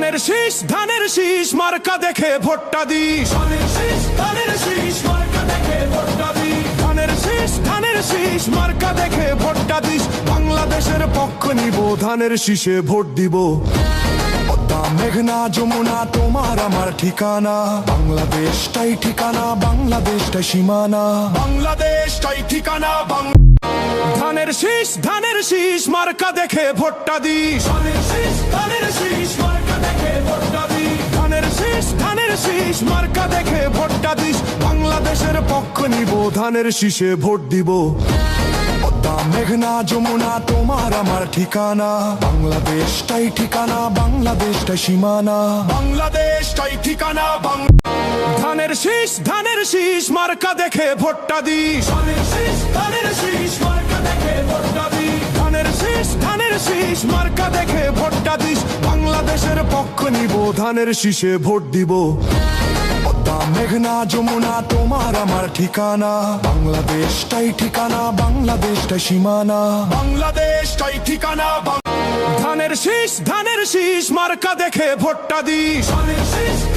ধানের শীষ মার্কা দেখে ভোটটা দিস। ধানের শীষ মার্কা দেখে ভোটটা দিস। ধানের শীষ মার্কা দেখে ভোটটা দিস। বাংলাদেশের পক্ষ নিব, ধানের শীষে ভোট দিব। পদ্মা মেঘনা যমুনা তোমার আমার ঠিকানা, বাংলাদেশটাই ঠিকানা, বাংলাদেশটাই সীমানা, বাংলাদেশটাই ঠিকানা। ধানের শীষ মার্কা দেখে ভোটটা দিস। ধানের শীষ মার্কা দেখে ভোটটা দিস। ধানের শীষ মার্কা দেখে ভোটটা দিস। বাংলাদেশের পক্ষ নিব, ধানের শীষে ভোট দিব। পদ্মা মেঘনা যমুনা তোমার আমার ঠিকানা, বাংলাদেশটাই ঠিকানা, বাংলাদেশটাই সীমানা, বাংলাদেশটাই ঠিকানা। ধানের শীষ মার্কা দেখে ভোটটা দিস। ধানের শীষ মার্কা দেখে ভোটটা দিস। ধানের শীষ মার্কা দেখে ভোটটা দিস। বাংলাদেশের পক্ষ নিব, ধানের শীষে ভোট দিব। পদ্মা মেঘনা যমুনা তোমার আমার ঠিকানা, বাংলাদেশটাই ঠিকানা, বাংলাদেশটাই সীমানা, বাংলাদেশটাই ঠিকানা। ধানের শীষ মার্কা দেখে ভোটটা দিস।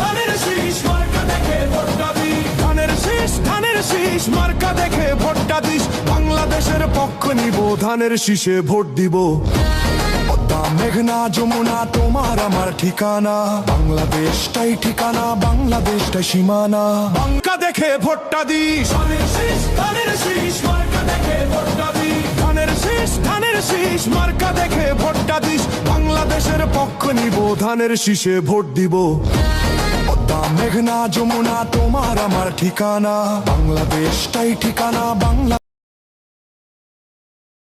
ধানের শীষ মার্কা দেখে ভোটটা দিস। ধানের শীষ মার্কা দেখে ভোটটা দিস। বাংলাদেশের পক্ষ নিব, ধানের শীষে ভোট দিব। পদ্মা মেঘনা যমুনা তোমার আমার ঠিকানা, বাংলাদেশটাই ঠিকানা, বাংলাদেশটাই সীমানা, বাংলা দেখে ভোটটা দিস। ধানের শীষ মার্কা দেখে ভোটটা দিস। ধানের শীষ মার্কা দেখে ভোটটা দিস। বাংলাদেশের পক্ষ নিব, ধানের শীষে ভোট দিব। পদ্মা মেঘনা যমুনা তোমার আমার ঠিকানা, বাংলাদেশটাই ঠিকানা, বাংলা